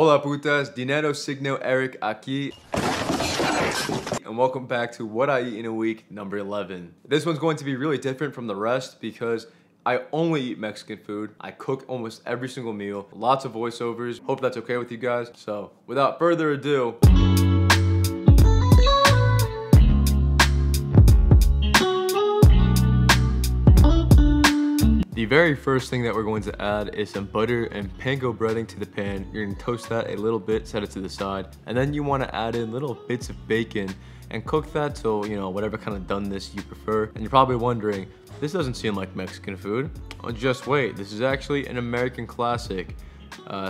Hola putas, dinero signo Eric aquí. And welcome back to What I Eat in a Week, number 11. This one's going to be really different from the rest because I only eat Mexican food. I cook almost every single meal. Lots of voiceovers. Hope that's okay with you guys. So, without further ado, the very first thing that we're going to add is some butter and panko breading to the pan. You're gonna toast that a little bit, set it to the side, and then you wanna add in little bits of bacon and cook that till, you know, whatever kind of doneness you prefer. And you're probably wondering, this doesn't seem like Mexican food. Oh, just wait, this is actually an American classic.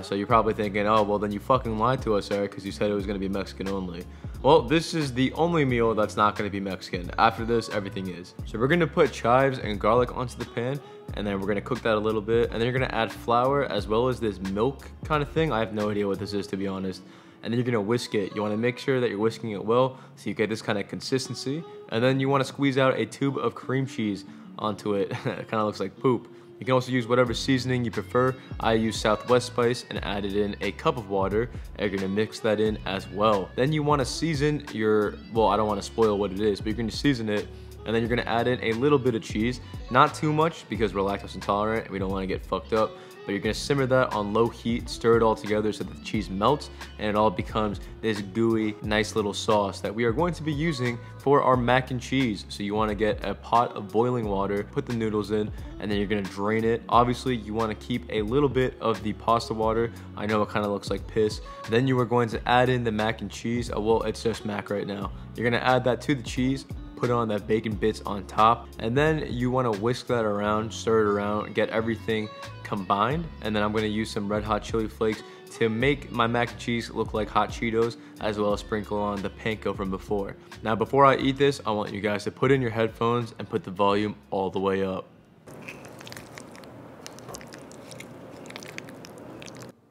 So you're probably thinking, oh, well then you fucking lied to us, Eric, because you said it was gonna be Mexican only. Well, this is the only meal that's not gonna be Mexican. After this, everything is. So we're gonna put chives and garlic onto the pan, and then we're gonna cook that a little bit, and then you're gonna add flour as well as this milk kind of thing. I have no idea what this is, to be honest. And then you're gonna whisk it. You wanna make sure that you're whisking it well so you get this kind of consistency. And then you wanna squeeze out a tube of cream cheese onto it. It kind of looks like poop. You can also use whatever seasoning you prefer. I use Southwest spice and added in a cup of water. And you're gonna mix that in as well. Then you wanna season your, well, I don't wanna spoil what it is, but you're gonna season it. And then you're gonna add in a little bit of cheese. Not too much because we're lactose intolerant and we don't wanna get fucked up. But you're gonna simmer that on low heat, stir it all together so that the cheese melts and it all becomes this gooey, nice little sauce that we are going to be using for our mac and cheese. So you wanna get a pot of boiling water, put the noodles in, and then you're gonna drain it. Obviously, you wanna keep a little bit of the pasta water. I know it kinda looks like piss. Then you are going to add in the mac and cheese. Well, it's just mac right now. You're gonna add that to the cheese, put on that bacon bits on top, and then you want to whisk that around, stir it around, get everything combined. And then I'm going to use some red hot chili flakes to make my mac and cheese look like hot Cheetos, as well as sprinkle on the panko from before. Now before I eat this, I want you guys to put in your headphones and put the volume all the way up.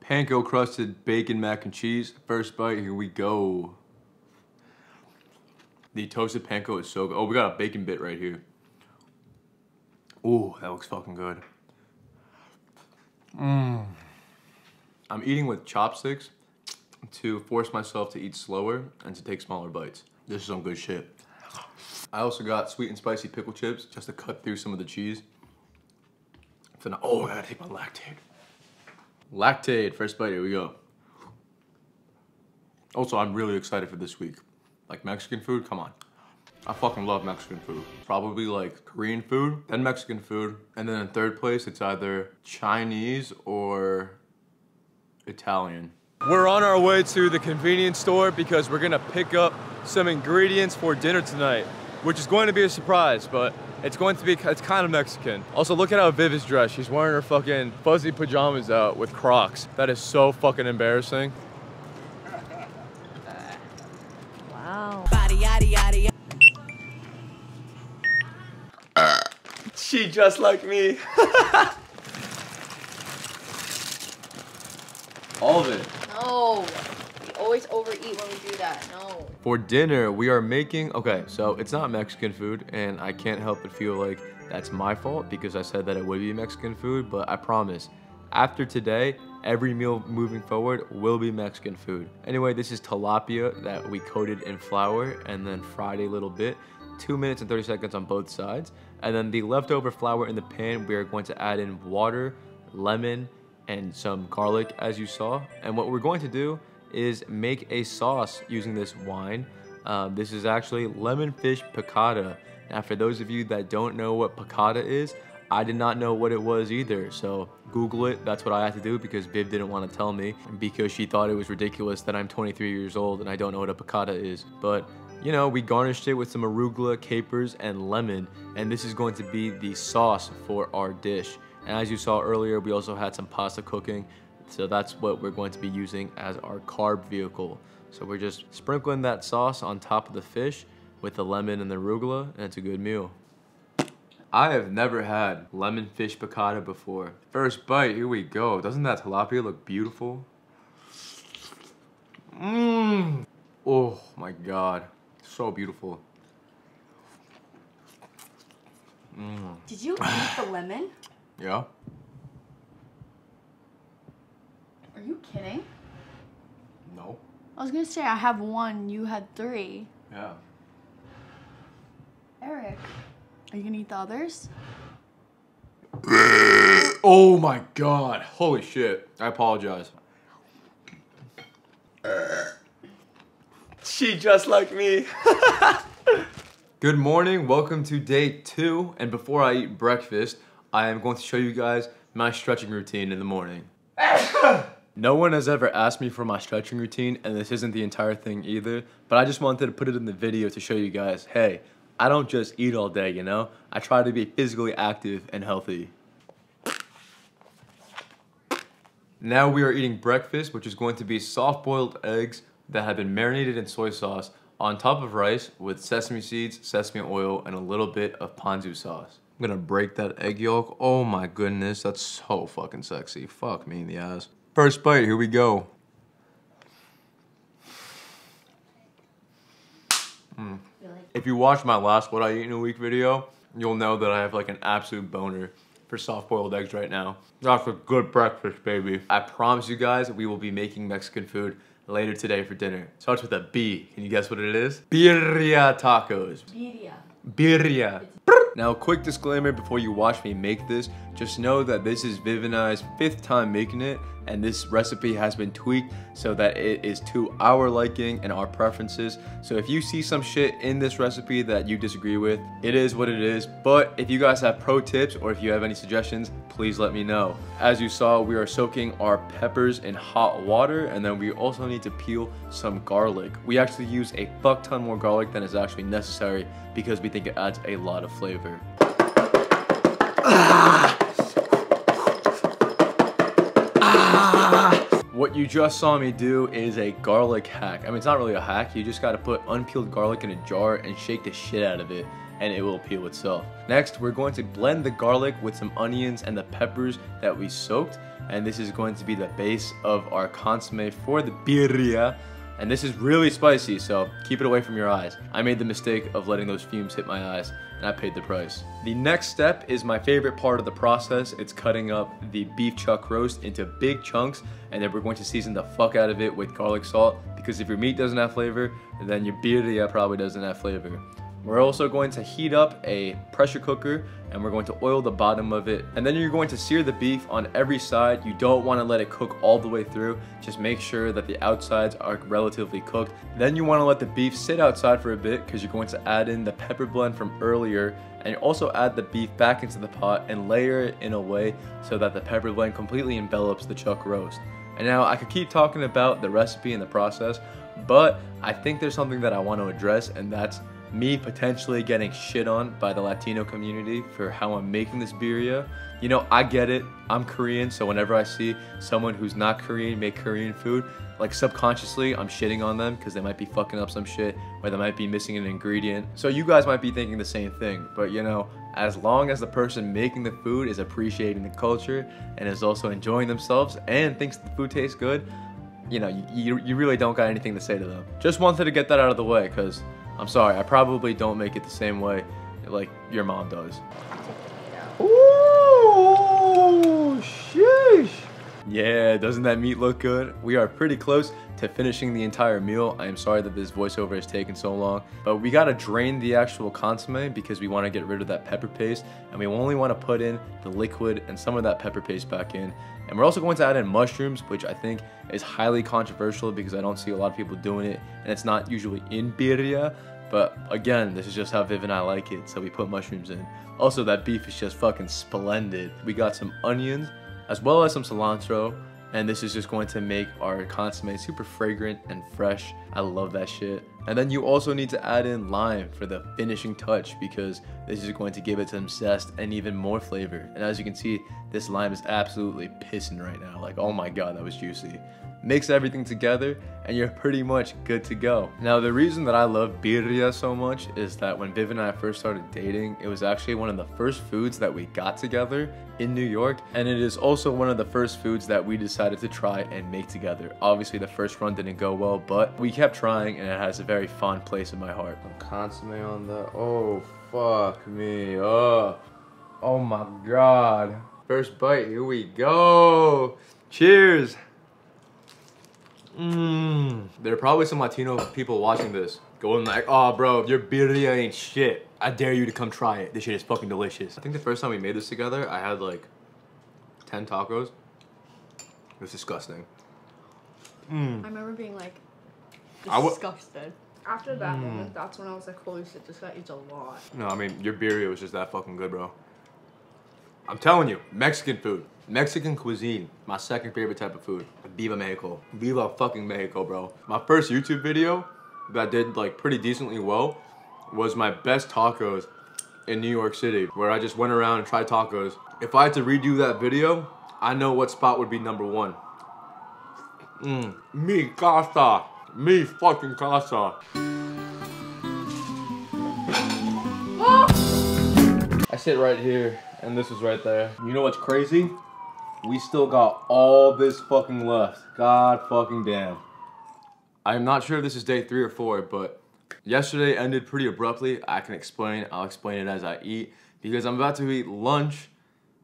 Panko crusted bacon mac and cheese. First bite, here we go. The toasted panko is so good. Oh, we got a bacon bit right here. Ooh, that looks fucking good. I'm eating with chopsticks to force myself to eat slower and to take smaller bites. This is some good shit. I also got sweet and spicy pickle chips just to cut through some of the cheese. So now, oh, I gotta take my Lactaid. Lactaid, first bite, here we go. Also, I'm really excited for this week. Like Mexican food, come on. I fucking love Mexican food. Probably like Korean food, then Mexican food, and then in third place, it's either Chinese or Italian. We're on our way to the convenience store because we're gonna pick up some ingredients for dinner tonight, which is going to be a surprise, but it's kind of Mexican. Also, look at how Viv is dressed. She's wearing her fucking fuzzy pajamas out with Crocs. That is so fucking embarrassing. She just like me. All of it. No, we always overeat when we do that. No. For dinner, we are making, okay, so it's not Mexican food, and I can't help but feel like that's my fault because I said that it would be Mexican food, but I promise, after today, every meal moving forward will be Mexican food. Anyway, this is tilapia that we coated in flour and then fried a little bit. 2 minutes and 30 seconds on both sides. And then the leftover flour in the pan, we are going to add in water, lemon, and some garlic, as you saw. And what we're going to do is make a sauce using this wine. This is actually lemon fish piccata. Now, for those of you that don't know what piccata is, I did not know what it was either. So Google it. That's what I had to do because Viv didn't want to tell me because she thought it was ridiculous that I'm 23 years old and I don't know what a piccata is. But you know, we garnished it with some arugula, capers, and lemon, and this is going to be the sauce for our dish. And as you saw earlier, we also had some pasta cooking, so that's what we're going to be using as our carb vehicle. So we're just sprinkling that sauce on top of the fish with the lemon and the arugula, and it's a good meal. I have never had lemon fish piccata before. First bite, here we go. Doesn't that tilapia look beautiful? Oh my God. So beautiful. Did you eat the lemon? Yeah. Are you kidding? I was gonna say I have one, you had 3. Yeah. Eric, are you gonna eat the others? Oh my god. Holy shit. I apologize. She just like me. Good morning. Welcome to day 2. And before I eat breakfast, I am going to show you guys my stretching routine in the morning. No one has ever asked me for my stretching routine, and this isn't the entire thing either, but I just wanted to put it in the video to show you guys, hey, I don't just eat all day, you know? I try to be physically active and healthy. Now we are eating breakfast, which is going to be soft-boiled eggs that have been marinated in soy sauce on top of rice with sesame seeds, sesame oil, and a little bit of ponzu sauce. I'm gonna break that egg yolk. Oh my goodness, that's so fucking sexy. Fuck me in the ass. First bite, here we go. If you watched my last What I Eat in a Week video, you'll know that I have like an absolute boner for soft-boiled eggs right now. That's a good breakfast, baby. I promise you guys we will be making Mexican food later today for dinner. Starts with a B. Can you guess what it is? Birria tacos. Birria. Birria. Now, quick disclaimer before you watch me make this, just know that this is Viv and I's 5th time making it, and this recipe has been tweaked so that it is to our liking and our preferences. So if you see some shit in this recipe that you disagree with, it is what it is. But if you guys have pro tips or if you have any suggestions, please let me know. As you saw, we are soaking our peppers in hot water, and then we also need to peel some garlic. We actually use a fuck ton more garlic than is actually necessary because we think it adds a lot of flavor. What you just saw me do is a garlic hack. I mean, it's not really a hack. You just gotta put unpeeled garlic in a jar and shake the shit out of it, and it will peel itself. Next, we're going to blend the garlic with some onions and the peppers that we soaked, and this is going to be the base of our consomme for the birria. And this is really spicy, so keep it away from your eyes. I made the mistake of letting those fumes hit my eyes, and I paid the price. The next step is my favorite part of the process. It's cutting up the beef chuck roast into big chunks, and then we're going to season the fuck out of it with garlic salt, because if your meat doesn't have flavor, then your birria probably doesn't have flavor. We're also going to heat up a pressure cooker, and we're going to oil the bottom of it. And then you're going to sear the beef on every side. You don't want to let it cook all the way through. Just make sure that the outsides are relatively cooked. Then you want to let the beef sit outside for a bit because you're going to add in the pepper blend from earlier, and you also add the beef back into the pot and layer it in a way so that the pepper blend completely envelops the chuck roast. And now I could keep talking about the recipe and the process, but I think there's something that I want to address, and that's me potentially getting shit on by the Latino community for how I'm making this birria. You know, I get it. I'm Korean, so whenever I see someone who's not Korean make Korean food, like subconsciously I'm shitting on them because they might be fucking up some shit or they might be missing an ingredient. So you guys might be thinking the same thing, but you know, as long as the person making the food is appreciating the culture and is also enjoying themselves and thinks the food tastes good, you know, you really don't got anything to say to them. Just wanted to get that out of the way because I'm sorry, I probably don't make it the same way like your mom does. Ooh, sheesh. Yeah, doesn't that meat look good? We are pretty close to finishing the entire meal. I am sorry that this voiceover has taken so long, but we gotta drain the actual consomme because we wanna get rid of that pepper paste, and we only wanna put in the liquid and some of that pepper paste back in. And we're also going to add in mushrooms, which I think is highly controversial because I don't see a lot of people doing it, and it's not usually in birria. But again, this is just how Viv and I like it, so we put mushrooms in. Also, that beef is just fucking splendid. We got some onions, as well as some cilantro, and this is just going to make our consomme super fragrant and fresh. I love that shit. And then you also need to add in lime for the finishing touch because this is going to give it some zest and even more flavor. And as you can see, this lime is absolutely pissing right now. Like, oh my god, that was juicy. Mix everything together and you're pretty much good to go. Now, the reason that I love birria so much is that when Viv and I first started dating, it was actually one of the first foods that we got together in New York, and it is also one of the first foods that we decided to try and make together. Obviously, the first run didn't go well, but we kept trying and it has a very fond place in my heart. Consomme on the, oh fuck me, oh my god. First bite, here we go. Cheers. Mmm. There are probably some Latino people watching this going like, oh bro, your birria ain't shit. I dare you to come try it. This shit is fucking delicious. I think the first time we made this together, I had like 10 tacos. It was disgusting. I remember being like disgusted. After that moment, that's when I was like, holy shit, this guy eats a lot. No, I mean, your birria was just that fucking good, bro. I'm telling you, Mexican food. Mexican cuisine, my second favorite type of food. Viva Mexico. Viva fucking Mexico, bro. My first YouTube video that did like pretty decently well was my best tacos in New York City, where I just went around and tried tacos. If I had to redo that video, I know what spot would be #1. Mi casa. Mi fucking casa. I sit right here, and this is right there. You know what's crazy? We still got all this fucking left. God fucking damn. I'm not sure if this is day 3 or 4, but yesterday ended pretty abruptly. I can explain. I'll explain it as I eat, because I'm about to eat lunch,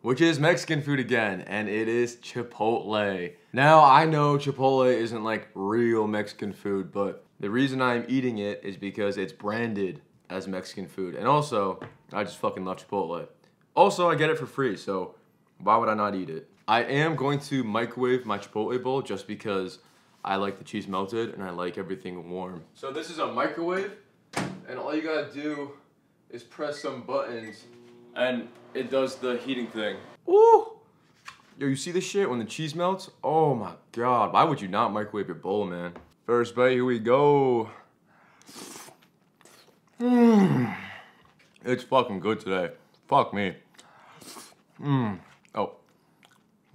which is Mexican food again, and it is Chipotle. Now, I know Chipotle isn't like real Mexican food, but the reason I'm eating it is because it's branded as Mexican food. And also, I just fucking love Chipotle. Also, I get it for free, so why would I not eat it? I am going to microwave my Chipotle bowl just because I like the cheese melted and I like everything warm. So this is a microwave, and all you gotta do is press some buttons and it does the heating thing. Woo! Yo, you see this shit when the cheese melts? Oh my god, why would you not microwave your bowl, man? First bite, here we go. It's fucking good today. Fuck me. Oh.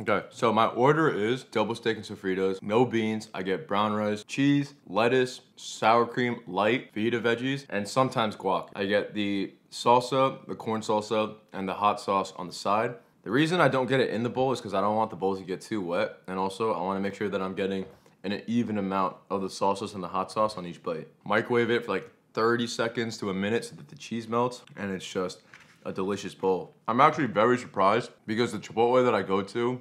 Okay, so my order is double steak and sofritos, no beans. I get brown rice, cheese, lettuce, sour cream, light, fajita veggies, and sometimes guac. I get the salsa, the corn salsa, and the hot sauce on the side. The reason I don't get it in the bowl is because I don't want the bowl to get too wet, and also I want to make sure that I'm getting an even amount of the salsas and the hot sauce on each bite. Microwave it for like 30 seconds to a minute so that the cheese melts, and it's just a delicious bowl. I'm actually very surprised because the Chipotle that I go to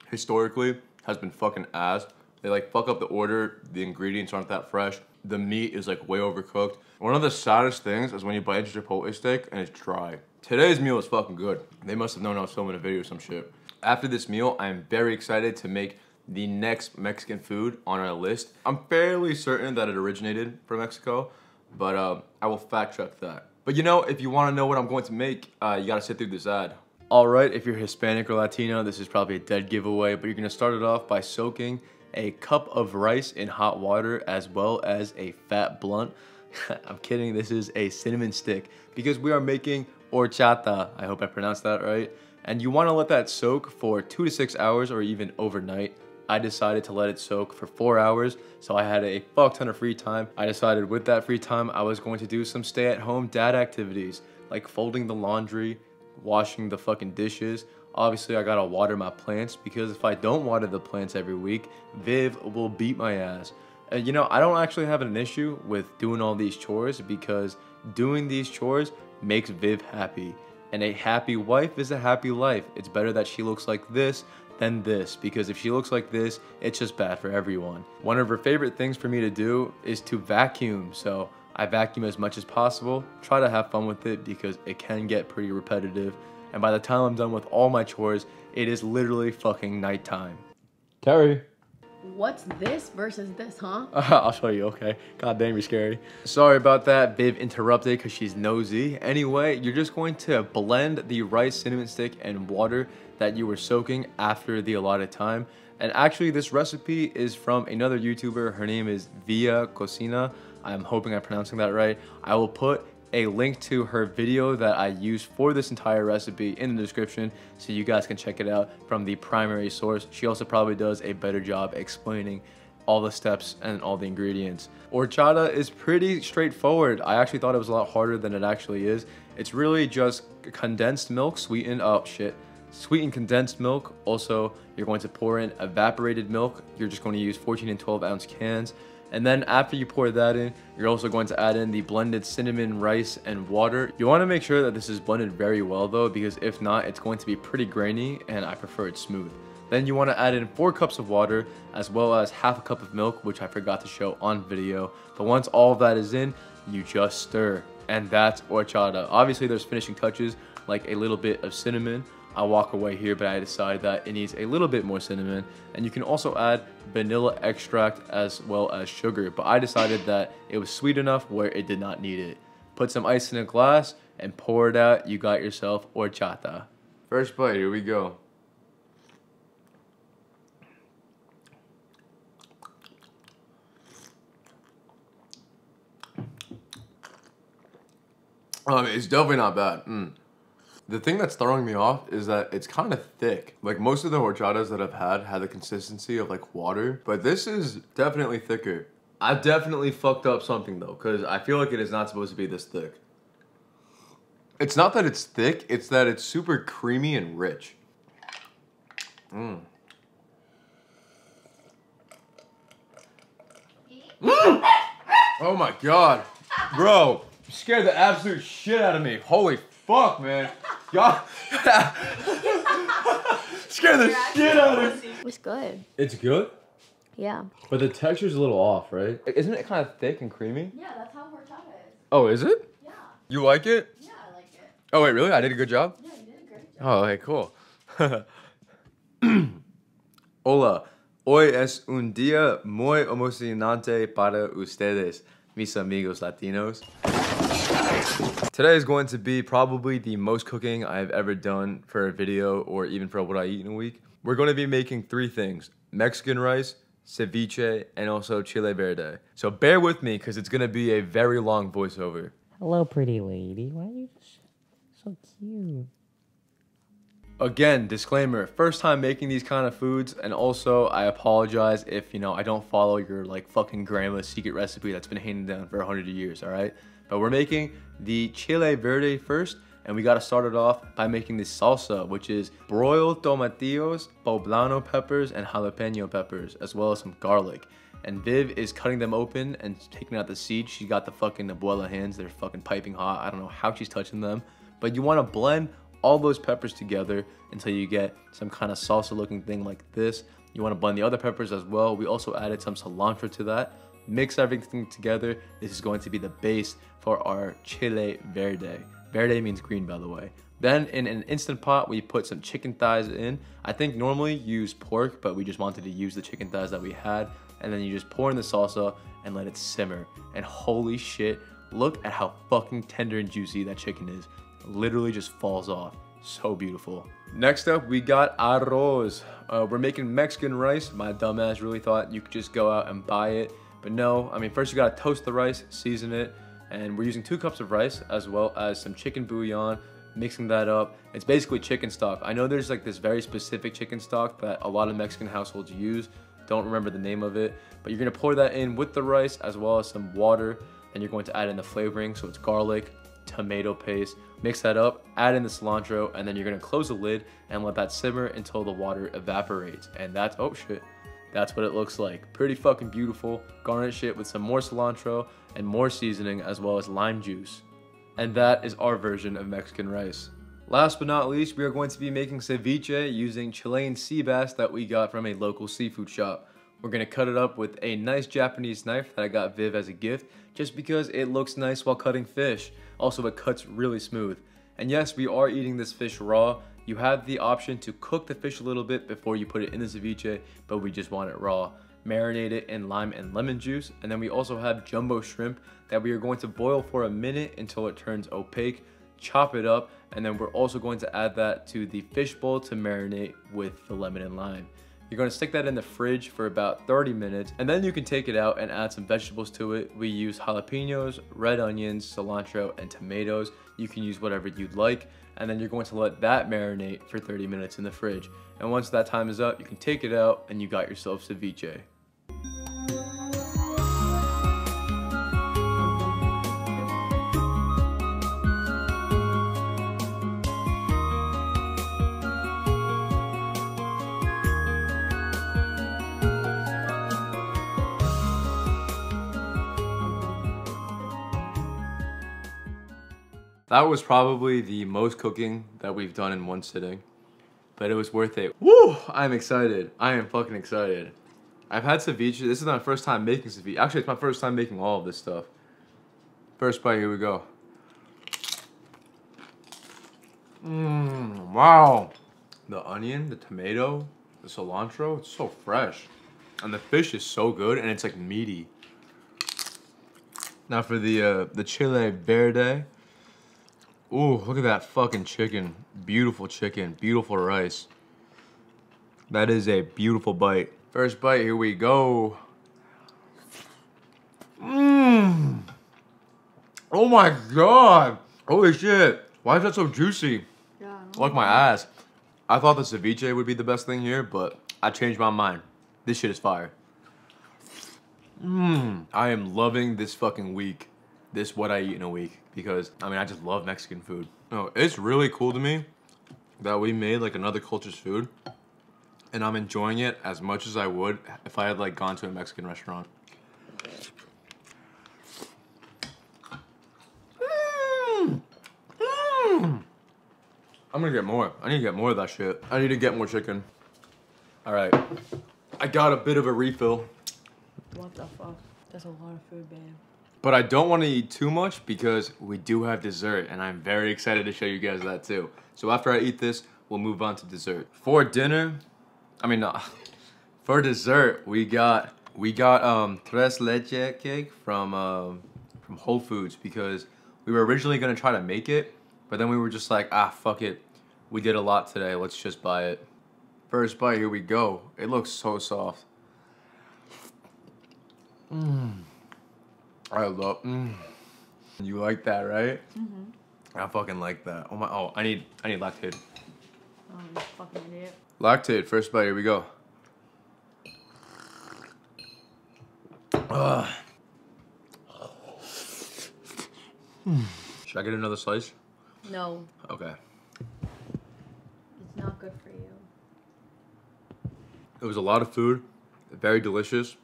historically has been fucking ass. They like fuck up the order, the ingredients aren't that fresh, the meat is like way overcooked. One of the saddest things is when you bite into Chipotle steak and it's dry. Today's meal is fucking good. They must have known I was filming a video or some shit. After this meal, I am very excited to make the next Mexican food on our list. I'm fairly certain that it originated from Mexico, but I will fact check that. But you know, if you want to know what I'm going to make, you gotta sit through this ad. Alright, if you're Hispanic or Latino, this is probably a dead giveaway, but you're gonna start it off by soaking a cup of rice in hot water as well as a fat blunt. I'm kidding, this is a cinnamon stick because we are making horchata. I hope I pronounced that right. And you want to let that soak for 2 to 6 hours or even overnight. I decided to let it soak for 4 hours, so I had a fuck ton of free time. I decided with that free time I was going to do some stay-at-home dad activities like folding the laundry, washing the fucking dishes. Obviously, I gotta water my plants because if I don't water the plants every week, Viv will beat my ass. And you know, I don't actually have an issue with doing all these chores because doing these chores makes Viv happy. And a happy wife is a happy life. It's better that she looks like this than this, because if she looks like this, it's just bad for everyone. One of her favorite things for me to do is to vacuum. So I vacuum as much as possible, try to have fun with it because it can get pretty repetitive. And by the time I'm done with all my chores, it is literally fucking nighttime. Terry. What's this versus this, huh? I'll show you, okay? God damn, you're scary. Sorry about that, Viv interrupted because she's nosy. Anyway, you're just going to blend the rice, cinnamon stick, and water that you were soaking after the allotted time. And actually, this recipe is from another YouTuber. Her name is Via Cocina. I'm hoping I'm pronouncing that right. I will put a link to her video that I used for this entire recipe in the description so you guys can check it out from the primary source. She also probably does a better job explaining all the steps and all the ingredients. Horchata is pretty straightforward. I actually thought it was a lot harder than it actually is. It's really just condensed milk, sweetened condensed milk. Also, you're going to pour in evaporated milk. You're just going to use 14 and 12 ounce cans. And then after you pour that in, you're also going to add in the blended cinnamon, rice, and water. You want to make sure that this is blended very well though, because if not, it's going to be pretty grainy and I prefer it smooth. Then you want to add in 4 cups of water as well as half a cup of milk, which I forgot to show on video. But once all of that is in, you just stir. And that's horchata. Obviously there's finishing touches like a little bit of cinnamon. I'll walk away here, but I decided that it needs a little bit more cinnamon. And you can also add vanilla extract as well as sugar. But I decided that it was sweet enough where it did not need it. Put some ice in a glass and pour it out. You got yourself horchata. First bite, here we go. It's definitely not bad. The thing that's throwing me off is that it's kind of thick. Like most of the horchatas that I've had the consistency of like water, but this is definitely thicker. I definitely fucked up something though, because I feel like it is not supposed to be this thick. It's not that it's thick, it's that it's super creamy and rich. Oh my god. Bro, you scared the absolute shit out of me. Holy fuck, man. God. Scared the shit out of me. It's good. It's good? Yeah. But the texture's a little off, right? Isn't it kind of thick and creamy? Yeah, that's how horchata is. Oh, is it? Yeah. You like it? Yeah, I like it. Oh, wait, really? I did a good job? Yeah, you did a great job. Oh, okay, cool. Hola. Hoy es un día muy emocionante para ustedes, mis amigos latinos. Today is going to be probably the most cooking I've ever done for a video or even for what I eat in a week. We're going to be making 3 things: Mexican rice, ceviche, and also chile verde. So bear with me because it's going to be a very long voiceover. Hello, pretty lady. Why are you so cute? Again, disclaimer, first time making these kind of foods, and also I apologize if, I don't follow your like fucking grandma's secret recipe that's been handed down for 100 years, all right? But we're making the chile verde first, and we got to start it off by making this salsa, which is broiled tomatillos, poblano peppers, and jalapeno peppers, as well as some garlic. And Viv is cutting them open and taking out the seeds. She got the fucking abuela hands. They're fucking piping hot. I don't know how she's touching them. But you want to blend all those peppers together until you get some kind of salsa looking thing like this. You want to blend the other peppers as well. We also added some cilantro to that. Mix everything together. This is going to be the base for our chile verde. Verde means green, by the way. Then in an Instant Pot, we put some chicken thighs in. I think normally you use pork, but we just wanted to use the chicken thighs that we had. And then you just pour in the salsa and let it simmer. And holy shit, look at how fucking tender and juicy that chicken is. Literally just falls off. So beautiful. Next up, we got arroz. We're making Mexican rice. My dumbass really thought you could just go out and buy it. But no, first you gotta toast the rice, season it, and we're using 2 cups of rice as well as some chicken bouillon, mixing that up. It's basically chicken stock. I know there's like this very specific chicken stock that a lot of Mexican households use. Don't remember the name of it, but you're gonna pour that in with the rice as well as some water. Then you're going to add in the flavoring, so it's garlic, tomato paste, mix that up, add in the cilantro, and then you're gonna close the lid and let that simmer until the water evaporates. And that's, oh shit. That's what it looks like. Pretty fucking beautiful. Garnish it with some more cilantro and more seasoning as well as lime juice. And that is our version of Mexican rice. Last but not least, we are going to be making ceviche using Chilean sea bass that we got from a local seafood shop. We're gonna cut it up with a nice Japanese knife that I got Viv as a gift just because it looks nice while cutting fish. Also, it cuts really smooth. And yes, we are eating this fish raw. You have the option to cook the fish a little bit before you put it in the ceviche, but we just want it raw. Marinate it in lime and lemon juice, and then we also have jumbo shrimp that we are going to boil for a minute until it turns opaque. Chop it up, and then we're also going to add that to the fish bowl to marinate with the lemon and lime. You're going to stick that in the fridge for about 30 minutes, and then you can take it out and add some vegetables to it. We use jalapenos, red onions, cilantro, and tomatoes. You can use whatever you'd like, and then you're going to let that marinate for 30 minutes in the fridge. And once that time is up, you can take it out, and you got yourself ceviche. That was probably the most cooking that we've done in one sitting. but it was worth it. Woo! I'm excited. I am fucking excited. I've had ceviche. This is my first time making ceviche. Actually, it's my first time making all of this stuff. First bite, here we go. Wow. The onion, the tomato, the cilantro, it's so fresh. And the fish is so good, and it's like meaty. Now for the chile verde. Ooh, look at that fucking chicken. Beautiful chicken, beautiful rice. That is a beautiful bite. First bite, here we go. Oh my god. Holy shit. Why is that so juicy? Yeah, Like my ass. I thought the ceviche would be the best thing here, but I changed my mind. This shit is fire. I am loving this fucking week. This what I eat in a week. Because, I mean, I just love Mexican food. No, it's really cool to me that we made like another culture's food. And I'm enjoying it as much as I would if I had like gone to a Mexican restaurant. I'm gonna get more. I need to get more of that shit. I need to get more chicken. All right. I got a bit of a refill. What the fuck? That's a lot of food, babe. But I don't want to eat too much because we do have dessert, and I'm very excited to show you guys that too. So after I eat this, we'll move on to dessert. For dinner, for dessert, we got tres leche cake from Whole Foods because we were originally gonna try to make it, but then we were just like, fuck it. We did a lot today, let's just buy it. First bite, here we go. It looks so soft. I love. You like that, right? I fucking like that. Oh, I need Lactaid. Oh, you fucking idiot. Lactaid. First bite. Here we go. Should I get another slice? No. Okay. It's not good for you. It was a lot of food, very delicious,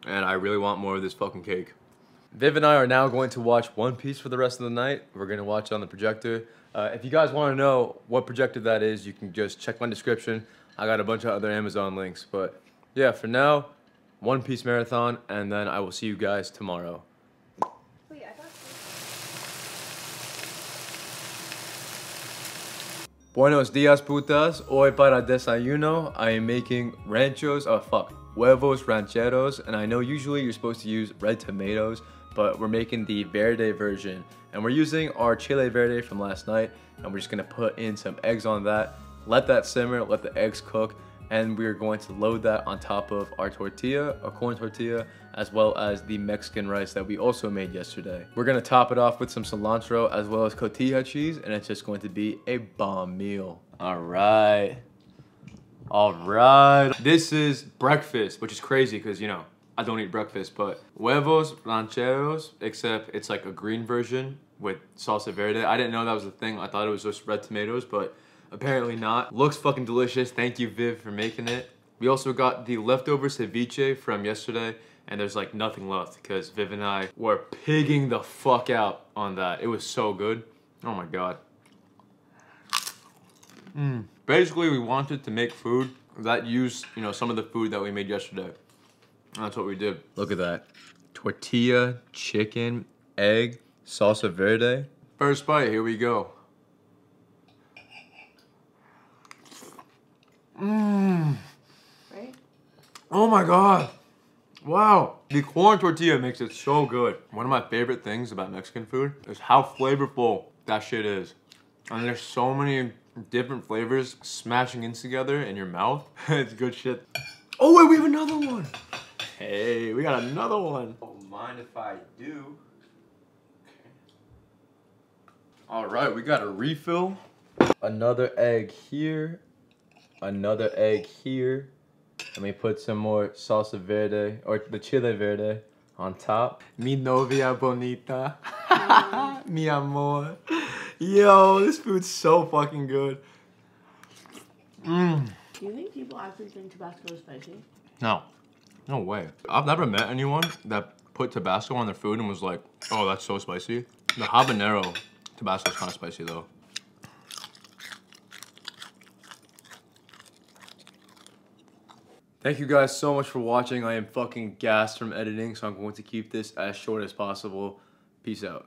and I really want more of this fucking cake. Viv and I are now going to watch One Piece for the rest of the night. We're going to watch it on the projector. If you guys want to know what projector that is, you can just check my description. I got a bunch of other Amazon links. But yeah, for now, One Piece marathon, and then I will see you guys tomorrow. Wait, I thought... Buenos dias, putas. Hoy para desayuno, I am making huevos rancheros. And I know usually you're supposed to use red tomatoes, but we're making the verde version. And we're using our chile verde from last night, and we're just gonna put in some eggs on that, let that simmer, let the eggs cook, and we're going to load that on top of our tortilla, our corn tortilla, as well as the Mexican rice that we also made yesterday. We're gonna top it off with some cilantro as well as cotija cheese, and it's just going to be a bomb meal. All right. This is breakfast, which is crazy because, you know, I don't eat breakfast, but huevos rancheros, except it's like a green version with salsa verde. I didn't know that was a thing. I thought it was just red tomatoes, but apparently not. Looks fucking delicious. Thank you, Viv, for making it. We also got the leftover ceviche from yesterday, and there's like nothing left because Viv and I were pigging the fuck out on that. It was so good. Oh my god. Basically, we wanted to make food that used, you know, some of the food that we made yesterday. And that's what we did. Look at that. Tortilla, chicken, egg, salsa verde. First bite, here we go. Right? Oh my god. Wow. The corn tortilla makes it so good. One of my favorite things about Mexican food is how flavorful that shit is. And there's so many different flavors smashing in together in your mouth. It's good shit. Oh wait, we have another one. Hey, we got another one. Don't mind if I do. Okay. All right, we got a refill. Another egg here. Another egg here. Let me put some more salsa verde, or the chile verde, on top. Mi novia bonita. Mi amor. Yo, this food's so fucking good. Do you think people actually think Tabasco is spicy? No. No way. I've never met anyone that put Tabasco on their food and was like, oh, that's so spicy. The habanero Tabasco is kind of spicy though. Thank you guys so much for watching. I am fucking gassed from editing, so I'm going to keep this as short as possible. Peace out.